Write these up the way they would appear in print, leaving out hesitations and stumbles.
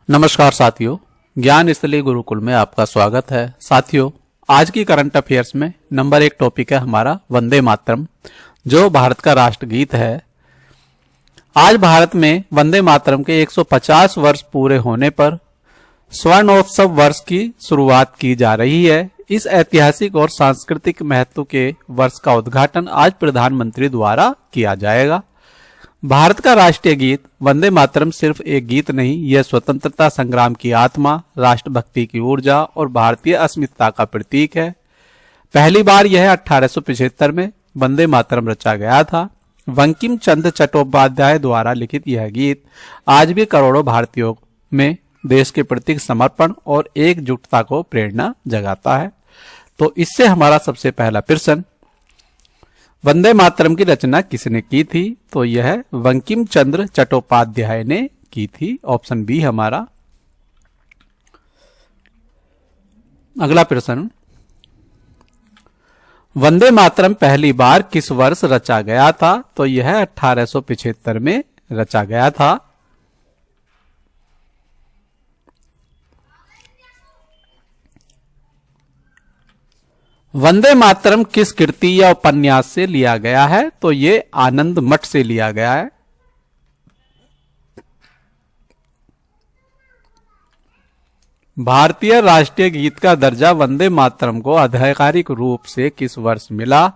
नमस्कार साथियों, ज्ञान स्थली गुरुकुल में आपका स्वागत है। साथियों, आज की करंट अफेयर्स में नंबर 1 टॉपिक है हमारा वंदे मातरम, जो भारत का राष्ट्रगीत है। आज भारत में वंदे मातरम के 150 वर्ष पूरे होने पर स्वर्णोत्सव वर्ष की शुरुआत की जा रही है। इस ऐतिहासिक और सांस्कृतिक महत्व के वर्ष का उद्घाटन आज प्रधानमंत्री द्वारा किया जाएगा। भारत का राष्ट्रीय गीत वंदे मातरम सिर्फ एक गीत नहीं, यह स्वतंत्रता संग्राम की आत्मा, राष्ट्रभक्ति की ऊर्जा और भारतीय अस्मिता का प्रतीक है। पहली बार यह 1875 में वंदे मातरम रचा गया था। बंकिम चंद्र चट्टोपाध्याय द्वारा लिखित यह गीत आज भी करोड़ों भारतीयों में देश के प्रति समर्पण और एकजुटता को प्रेरणा जगाता है। तो इससे हमारा सबसे पहला प्रश्न, वंदे मातरम की रचना किसने की थी? तो यह बंकिम चंद्र चट्टोपाध्याय ने की थी। ऑप्शन बी हमारा। अगला प्रश्न, वंदे मातरम पहली बार किस वर्ष रचा गया था? तो यह 1875 में रचा गया था। वंदे मातरम किस कृति या उपन्यास से लिया गया है? तो ये आनंद मठ से लिया गया है। भारतीय राष्ट्रीय गीत का दर्जा वंदे मातरम को आधिकारिक रूप से किस वर्ष मिला?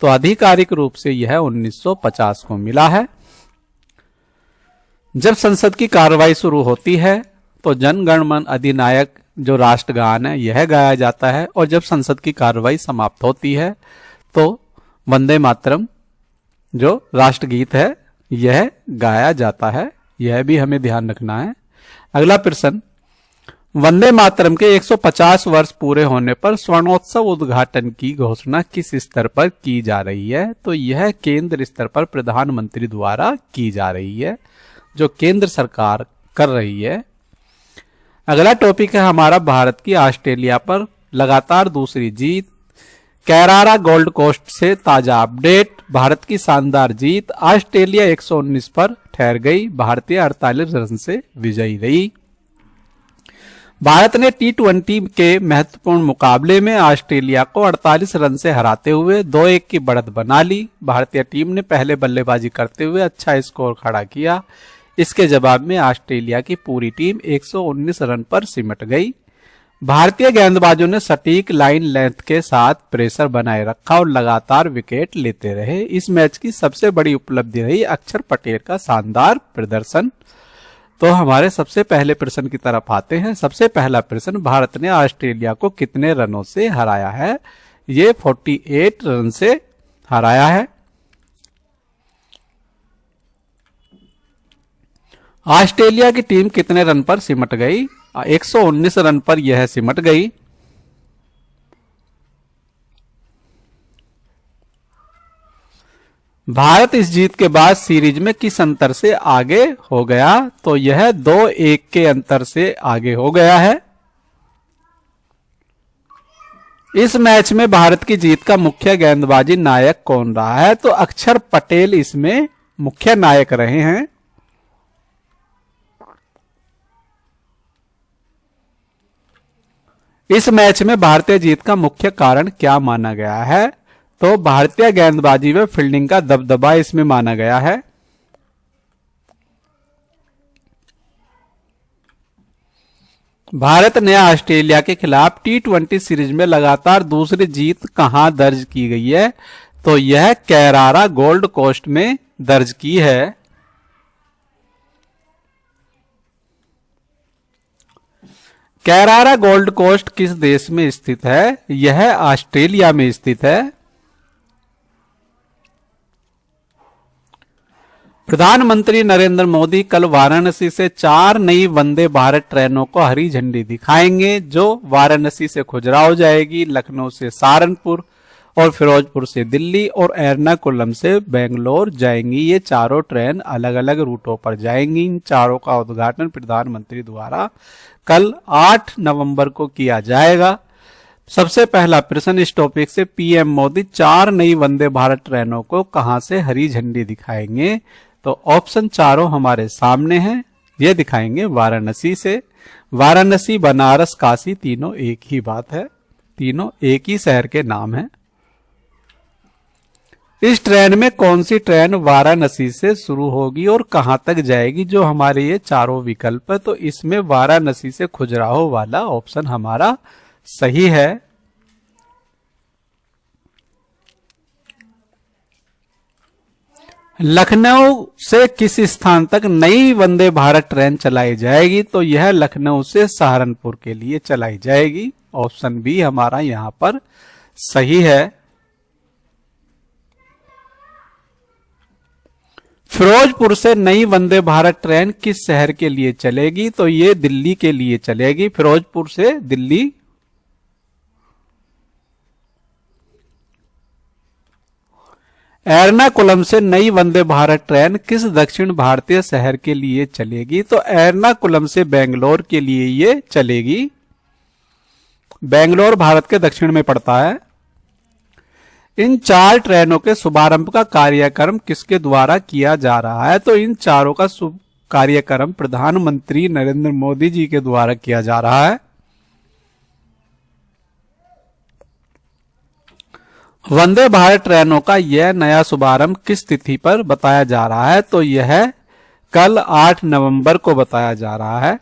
तो आधिकारिक रूप से यह 1950 को मिला है। जब संसद की कार्रवाई शुरू होती है तो जन गण मन अधिनायक जो राष्ट्रगान है यह गाया जाता है, और जब संसद की कार्रवाई समाप्त होती है तो वंदे मातरम जो राष्ट्रगीत है यह गाया जाता है। यह भी हमें ध्यान रखना है। अगला प्रश्न, वंदे मातरम के 150 वर्ष पूरे होने पर स्वर्णोत्सव उद्घाटन की घोषणा किस स्तर पर की जा रही है? तो यह केंद्र स्तर पर प्रधानमंत्री द्वारा की जा रही है, जो केंद्र सरकार कर रही है। अगला टॉपिक है हमारा भारत की ऑस्ट्रेलिया पर लगातार दूसरी जीत। कैरारा गोल्ड कोस्ट से ताजा अपडेट। भारत की शानदार जीत, ऑस्ट्रेलिया 119 पर ठहर गई, भारतीय 48 रन से विजयी रही। भारत ने T20 के महत्वपूर्ण मुकाबले में ऑस्ट्रेलिया को 48 रन से हराते हुए 2-1 की बढ़त बना ली। भारतीय टीम ने पहले बल्लेबाजी करते हुए अच्छा स्कोर खड़ा किया। इसके जवाब में ऑस्ट्रेलिया की पूरी टीम 119 रन पर सिमट गई। भारतीय गेंदबाजों ने सटीक लाइन लेंथ के साथ प्रेशर बनाए रखा और लगातार विकेट लेते रहे। इस मैच की सबसे बड़ी उपलब्धि रही अक्षर पटेल का शानदार प्रदर्शन। तो हमारे सबसे पहले प्रश्न की तरफ आते हैं। सबसे पहला प्रश्न, भारत ने ऑस्ट्रेलिया को कितने रनों से हराया है? ये 48 रन से हराया है। ऑस्ट्रेलिया की टीम कितने रन पर सिमट गई? 119 रन पर यह सिमट गई। भारत इस जीत के बाद सीरीज में किस अंतर से आगे हो गया? तो यह 2-1 के अंतर से आगे हो गया है। इस मैच में भारत की जीत का मुख्य गेंदबाजी नायक कौन रहा है? तो अक्षर पटेल इसमें मुख्य नायक रहे हैं। इस मैच में भारतीय जीत का मुख्य कारण क्या माना गया है? तो भारतीय गेंदबाजी में फील्डिंग का दबदबा इसमें माना गया है। भारत ने ऑस्ट्रेलिया के खिलाफ T20 सीरीज में लगातार दूसरी जीत कहां दर्ज की गई है? तो यह कैरारा गोल्ड कोस्ट में दर्ज की है। कैरारा गोल्ड कोस्ट किस देश में स्थित है? यह ऑस्ट्रेलिया में स्थित है। प्रधानमंत्री नरेंद्र मोदी कल वाराणसी से 4 नई वंदे भारत ट्रेनों को हरी झंडी दिखाएंगे, जो वाराणसी से खजुराहो जाएगी, लखनऊ से सहारनपुर और फिरोजपुर से दिल्ली और एर्नाकुलम से बेंगलोर जाएंगी। ये चारों ट्रेन अलग अलग रूटों पर जाएंगी। इन चारों का उद्घाटन प्रधानमंत्री द्वारा कल 8 नवंबर को किया जाएगा। सबसे पहला प्रश्न इस टॉपिक से, पीएम मोदी 4 नई वंदे भारत ट्रेनों को कहां से हरी झंडी दिखाएंगे? तो ऑप्शन चारों हमारे सामने हैं। ये दिखाएंगे वाराणसी से। वाराणसी, बनारस, काशी तीनों एक ही बात है, तीनों एक ही शहर के नाम है। इस ट्रेन में कौन सी ट्रेन वाराणसी से शुरू होगी और कहां तक जाएगी? जो हमारे ये चारों विकल्प है, तो इसमें वाराणसी से खजुराहो वाला ऑप्शन हमारा सही है। लखनऊ से किस स्थान तक नई वंदे भारत ट्रेन चलाई जाएगी? तो यह लखनऊ से सहारनपुर के लिए चलाई जाएगी। ऑप्शन बी हमारा यहां पर सही है। फिरोजपुर से नई वंदे भारत ट्रेन किस शहर के लिए चलेगी? तो ये दिल्ली के लिए चलेगी, फिरोजपुर से दिल्ली। एर्नाकुलम से नई वंदे भारत ट्रेन किस दक्षिण भारतीय शहर के लिए चलेगी? तो एर्नाकुलम से बेंगलोर के लिए ये चलेगी। बेंगलोर भारत के दक्षिण में पड़ता है। इन 4 ट्रेनों के शुभारंभ का कार्यक्रम किसके द्वारा किया जा रहा है? तो इन चारों का कार्यक्रम प्रधानमंत्री नरेंद्र मोदी जी के द्वारा किया जा रहा है। वंदे भारत ट्रेनों का यह नया शुभारंभ किस तिथि पर बताया जा रहा है? तो यह कल 8 नवंबर को बताया जा रहा है।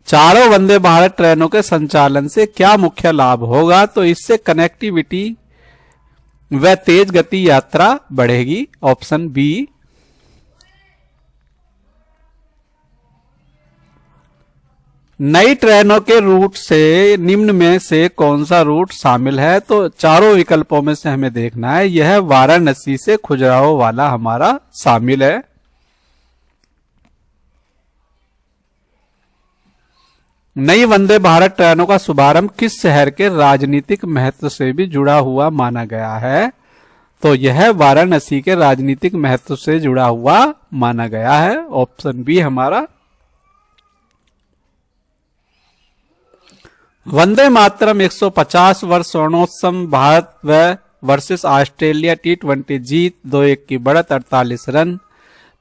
चारों वंदे भारत ट्रेनों के संचालन से क्या मुख्य लाभ होगा? तो इससे कनेक्टिविटी व तेज गति यात्रा बढ़ेगी। Option B. नई ट्रेनों के रूट से निम्न में से कौन सा रूट शामिल है? तो चारों विकल्पों में से हमें देखना है, यह वाराणसी से खजुराहो वाला हमारा शामिल है। नई वंदे भारत ट्रेनों का शुभारंभ किस शहर के राजनीतिक महत्व से भी जुड़ा हुआ माना गया है? तो यह वाराणसी के राजनीतिक महत्व से जुड़ा हुआ माना गया है। ऑप्शन बी हमारा। वंदे मातरम 150 वर्ष स्वर्णोत्सव भारत व वर्सेस ऑस्ट्रेलिया T20 जीत 2-1 की बढ़त 48 रन।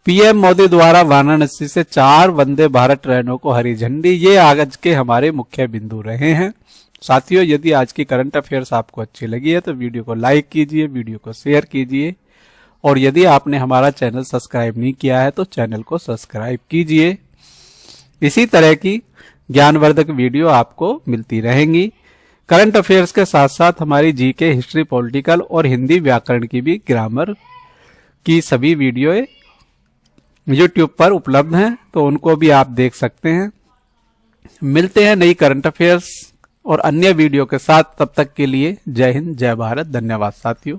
पीएम मोदी द्वारा वाराणसी से 4 वंदे भारत ट्रेनों को हरी झंडी। ये आज के हमारे मुख्य बिंदु रहे हैं। साथियों, यदि आज की करंट अफेयर्स आपको अच्छी लगी है तो वीडियो को लाइक कीजिए, वीडियो को शेयर कीजिए, और यदि आपने हमारा चैनल सब्सक्राइब नहीं किया है तो चैनल को सब्सक्राइब कीजिए। इसी तरह की ज्ञानवर्धक वीडियो आपको मिलती रहेंगी। करंट अफेयर्स के साथ साथ हमारी जीके, हिस्ट्री, पॉलिटिकल और हिंदी व्याकरण की भी ग्रामर की सभी वीडियो यूट्यूब पर उपलब्ध हैं, तो उनको भी आप देख सकते हैं। मिलते हैं नई करंट अफेयर्स और अन्य वीडियो के साथ। तब तक के लिए जय हिंद, जय भारत, धन्यवाद साथियों।